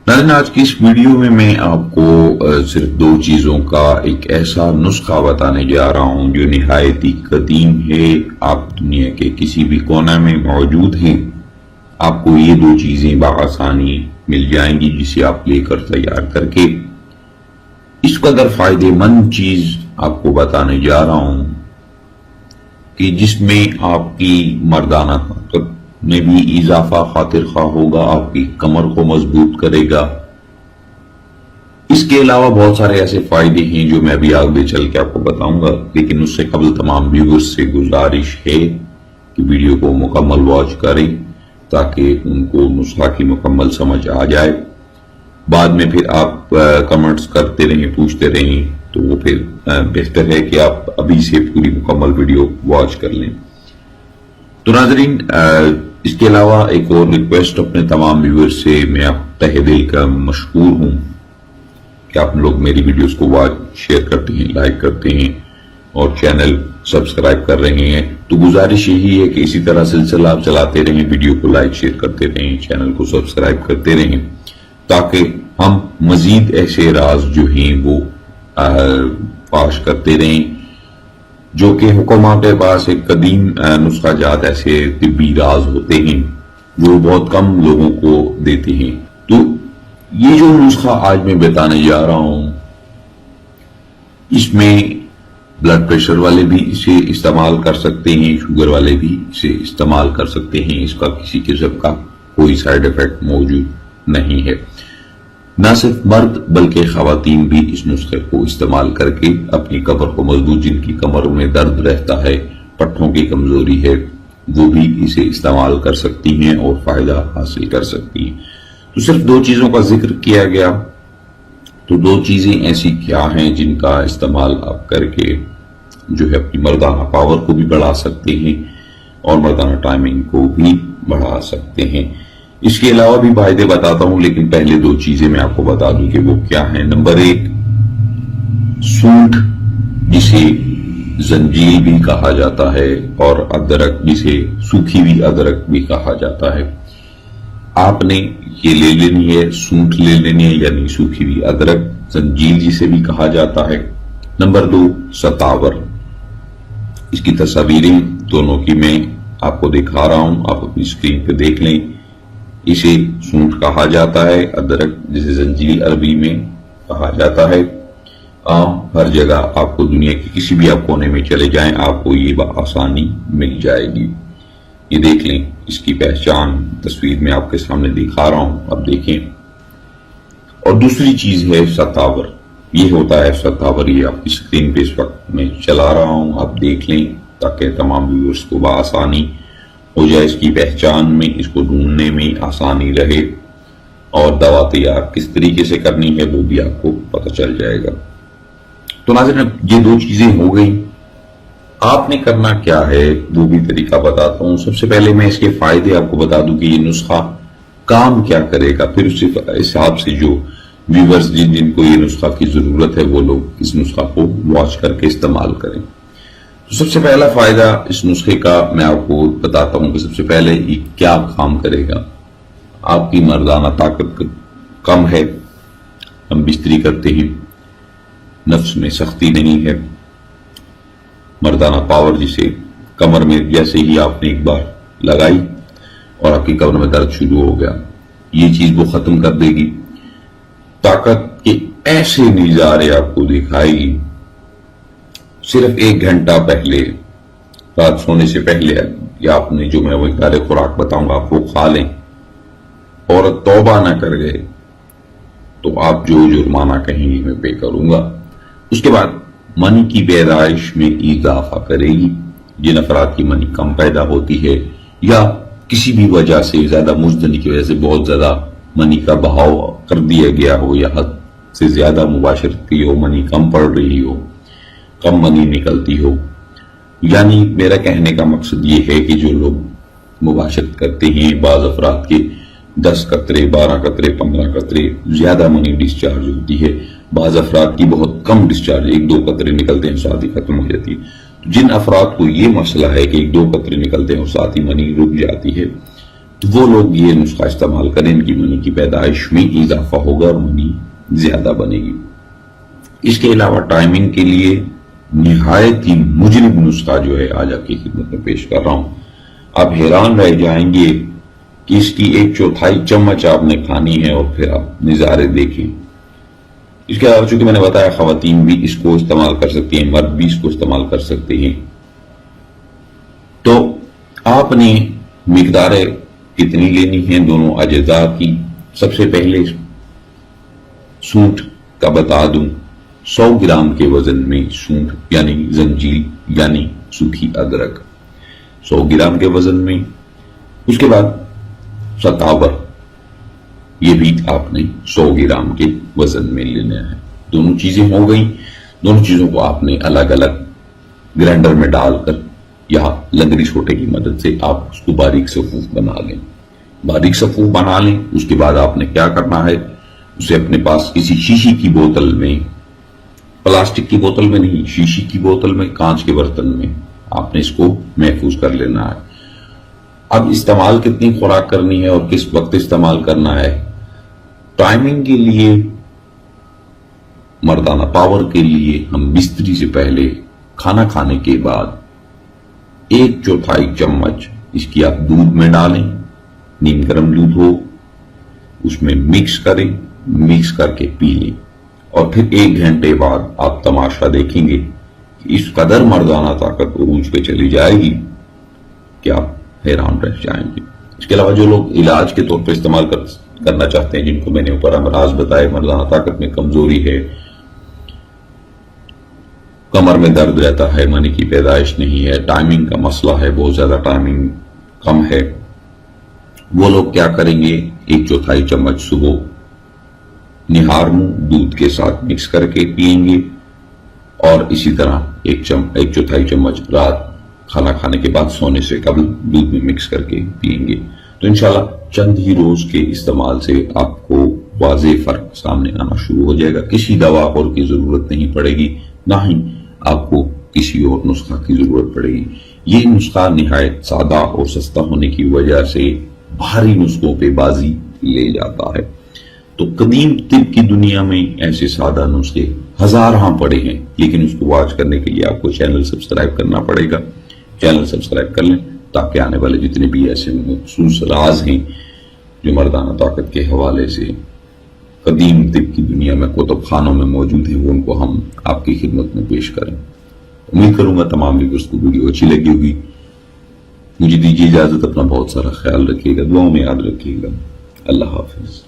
ناظرین، آج کی اس ویڈیو میں میں آپ کو صرف دو چیزوں کا ایک ایسا نسخہ بتانے جا رہا ہوں جو نہایت ہی قدیم ہے، آپ دنیا کے کسی بھی کونے میں موجود ہیں، آپ کو یہ دو چیزیں بآسانی مل جائیں گی جسے آپ لے کر تیار کر کے اس قدر فائدے مند چیز آپ کو بتانے جا رہا ہوں کہ جس میں آپ کی مردانہ طاقت میں بھی اضافہ خاطر خواہ ہوگا، آپ کی کمر کو مضبوط کرے گا۔ اس کے علاوہ بہت سارے ایسے فائدے ہیں جو میں ابھی آگے چل کے آپ کو بتاؤں گا، لیکن اس سے قبل تمام ویورز سے گزارش ہے کہ ویڈیو کو مکمل واچ کریں تاکہ ان کو نسخہ کی مکمل سمجھ آ جائے۔ بعد میں پھر آپ کمنٹس کرتے رہیں، پوچھتے رہیں، تو وہ پھر بہتر ہے کہ آپ ابھی سے پوری مکمل ویڈیو واچ کر لیں۔ تو ناظرین، اس کے علاوہ ایک اور ریکویسٹ اپنے تمام ویورز سے، میں آپ تہہ دل کا مشکور ہوں کہ آپ لوگ میری ویڈیوز کو واچ شیئر کرتے ہیں، لائک کرتے ہیں اور چینل سبسکرائب کر رہے ہیں۔ تو گزارش یہی ہے کہ اسی طرح سلسلہ آپ چلاتے رہیں، ویڈیو کو لائک شیئر کرتے رہیں، چینل کو سبسکرائب کرتے رہیں، تاکہ ہم مزید ایسے راز جو ہیں وہ فاش کرتے رہیں جو کہ حکومت کے پاس ایک قدیم نسخہ جات ایسے طبی راز ہوتے ہیں جو بہت کم لوگوں کو دیتے ہیں۔ تو یہ جو نسخہ آج میں بتانے جا رہا ہوں، اس میں بلڈ پریشر والے بھی اسے استعمال کر سکتے ہیں، شوگر والے بھی اسے استعمال کر سکتے ہیں، اس کا کسی قسم کا کوئی سائیڈ ایفیکٹ موجود نہیں ہے۔ نہ صرف مرد بلکہ خواتین بھی اس نسخے کو استعمال کر کے اپنی کمر کو مضبوط، جن کی کمروں میں درد رہتا ہے، پٹھوں کی کمزوری ہے، وہ بھی اسے استعمال کر سکتی ہیں اور فائدہ حاصل کر سکتی ہیں۔ تو صرف دو چیزوں کا ذکر کیا گیا، تو دو چیزیں ایسی کیا ہیں جن کا استعمال آپ کر کے جو ہے اپنی مردانہ پاور کو بھی بڑھا سکتے ہیں اور مردانہ ٹائمنگ کو بھی بڑھا سکتے ہیں۔ اس کے علاوہ بھی فائدے بتاتا ہوں، لیکن پہلے دو چیزیں میں آپ کو بتا دوں کہ وہ کیا ہیں۔ نمبر ایک، سونٹھ جسے زنجیل بھی کہا جاتا ہے، اور ادرک جسے سوکھی ہوئی ادرک بھی کہا جاتا ہے۔ آپ نے یہ لے لینی ہے، سونٹھ لے لینی ہے، یعنی سوکھی ہوئی ادرک، زنجیل جسے بھی کہا جاتا ہے۔ نمبر دو، ستاور، اس کی تصاویریں دونوں کی میں آپ کو دکھا رہا ہوں، آپ اپنی اسکرین پہ دیکھ لیں۔ اسے سونٹھ کہا جاتا ہے، ادرک جسے زنجیل عربی میں کہا جاتا ہے۔ عام ہر جگہ آپ کو دنیا کے کسی بھی آپ کونے میں چلے جائیں، آپ کو یہ بآسانی مل جائے گی۔ یہ دیکھ لیں، اس کی پہچان تصویر میں آپ کے سامنے دکھا رہا ہوں، اب دیکھیں۔ اور دوسری چیز ہے ستاور، یہ ہوتا ہے ستاور، یہ آپ کی اسکرین پہ اس وقت میں چلا رہا ہوں، آپ دیکھ لیں تاکہ تمام ویورز کو بآسانی ہو جائے اس کی پہچان میں، اس کو ڈھونڈنے میں آسانی رہے، اور دوا تیار کس طریقے سے کرنی ہے وہ بھی آپ کو پتہ چل جائے گا۔ تو ناظرین، یہ دو چیزیں ہو گئیں، آپ نے کرنا کیا ہے وہ بھی طریقہ بتاتا ہوں۔ سب سے پہلے میں اس کے فائدے آپ کو بتا دوں کہ یہ نسخہ کام کیا کرے گا، پھر اس حساب سے جو ویورز جن کو یہ نسخہ کی ضرورت ہے وہ لوگ اس نسخہ کو واچ کر کے استعمال کریں۔ سب سے پہلا فائدہ اس نسخے کا میں آپ کو بتاتا ہوں کہ سب سے پہلے یہ کیا کام کرے گا۔ آپ کی مردانہ طاقت کم ہے، ہم بستری کرتے ہیں، نفس میں سختی نہیں ہے، مردانہ پاور جسے کمر میں جیسے ہی آپ نے ایک بار لگائی اور آپ کی کمر میں درد شروع ہو گیا، یہ چیز وہ ختم کر دے گی۔ طاقت کے ایسے نظارے آپ کو دکھائے گی، صرف 1 گھنٹہ پہلے، رات سونے سے پہلے، یا آپ نے جو میں وہ اقدار خوراک بتاؤں گا آپ کو کھا لیں، عورت توبہ نہ کر گئے تو آپ جو جرمانہ کہیں گے میں پے کروں گا۔ اس کے بعد منی کی پیدائش میں اضافہ کرے گی۔ جن افراد کی منی کم پیدا ہوتی ہے یا کسی بھی وجہ سے زیادہ مزدنی کی وجہ سے بہت زیادہ منی کا بہاؤ کر دیا گیا ہو یا حد سے زیادہ مباشرت کی ہو، منی کم پڑ رہی ہو، کم منی نکلتی ہو، یعنی میرا کہنے کا مقصد یہ ہے کہ جو لوگ مباشرت کرتے ہیں بعض افراد کے 10 قطرے 12 قطرے 15 قطرے زیادہ منی ڈسچارج ہوتی ہے، بعض افراد کی بہت کم ڈسچارج 1-2 قطرے نکلتے ہیں شادی ختم ہو جاتی ہے۔ جن افراد کو یہ مسئلہ ہے کہ 1-2 قطرے نکلتے ہیں اور ساتھ ہی منی رک جاتی ہے تو وہ لوگ یہ نسخہ استعمال کریں، ان کی منی کی پیدائش میں اضافہ ہوگا اور منی زیادہ بنے گی۔ اس کے علاوہ ٹائمنگ کے لیے نہایت ہی مجرب نسخہ جو ہے آج آپ کی خدمت میں پیش کر رہا ہوں۔ آپ حیران رہ جائیں گے کہ اس کی 1/4 چمچ آپ نے کھانی ہے اور پھر آپ نظارے دیکھیں۔ اس کے علاوہ چونکہ میں نے بتایا خواتین بھی اس کو استعمال کر سکتی ہیں، مرد بھی اس کو استعمال کر سکتے ہیں، تو آپ نے مقداریں کتنی لینی ہیں دونوں اجزاء کی۔ سب سے پہلے سونٹ کا بتا دوں، 100 گرام کے وزن میں سونٹ یعنی زنجیل یعنی سوکھی ادرک 100 گرام کے وزن میں۔ اس کے بعد ستاور، یہ بھی آپ نے 100 گرام کے وزن میں لینا ہے۔ دونوں چیزیں ہو گئیں، دونوں چیزوں کو آپ نے الگ الگ گرائنڈر میں ڈال کر یا لنگڑی چھوٹے کی مدد سے آپ اس کو باریک صفوف بنا لیں۔ باریک صفوف بنا لیں، اس کے بعد آپ نے کیا کرنا ہے، اسے اپنے پاس کسی شیشی کی بوتل میں، پلاسٹک کی بوتل میں نہیں، شیشی کی بوتل میں، کانچ کے برتن میں آپ نے اس کو محفوظ کر لینا ہے۔ اب استعمال کتنی خوراک کرنی ہے اور کس وقت استعمال کرنا ہے۔ ٹائمنگ کے لیے، مردانہ پاور کے لیے ہم بستری سے پہلے کھانا کھانے کے بعد 1/4 چمچ اس کی آپ دودھ میں ڈالیں، نیم گرم دودھ ہو، اس میں مکس کریں، مکس کر کے پی لیں، اور پھر 1 گھنٹے بعد آپ تماشا دیکھیں گے کہ اس قدر مردانہ طاقت عروج پہ چلی جائے گی کہ آپ حیران رہ جائیں گے۔ اس کے علاوہ جو لوگ علاج کے طور پہ استعمال کرنا چاہتے ہیں، جن کو میں نے اوپر امراض بتائے، مردانہ طاقت میں کمزوری ہے، کمر میں درد رہتا ہے، منی کی پیدائش نہیں ہے، ٹائمنگ کا مسئلہ ہے، بہت زیادہ ٹائمنگ کم ہے، وہ لوگ کیا کریں گے، 1/4 چمچ صبح نہار منہ دودھ کے ساتھ مکس کر کے پئیں گے، اور اسی طرح 1/4 چمچ رات کھانا کھانے کے بعد سونے سے قبل دودھ میں مکس کر کے پئیں گے۔ تو انشاءاللہ چند ہی روز کے استعمال سے آپ کو واضح فرق سامنے آنا شروع ہو جائے گا۔ کسی دوا اور کی ضرورت نہیں پڑے گی، نہ ہی آپ کو کسی اور نسخہ کی ضرورت پڑے گی۔ یہ نسخہ نہایت سادہ اور سستا ہونے کی وجہ سے بھاری نسخوں پہ بازی لے جاتا ہے۔ تو قدیم طب کی دنیا میں ایسے سادہ نسخے ہزاراں پڑے ہیں، لیکن اس کو واچ کرنے کے لیے آپ کو چینل سبسکرائب کرنا پڑے گا۔ چینل سبسکرائب کر لیں تاکہ آنے والے جتنے بھی ایسے مخصوص راز ہیں جو مردانہ طاقت کے حوالے سے قدیم طب کی دنیا میں کتب خانوں میں موجود ہیں، وہ ان کو ہم آپ کی خدمت میں پیش کریں۔ امید کروں گا تمام ویڈیوز کو ویڈیو اچھی لگی ہوگی۔ مجھے دیجیے اجازت، اپنا بہت سارا خیال رکھیے گا، دعاؤں میں یاد رکھیے گا۔ اللہ حافظ۔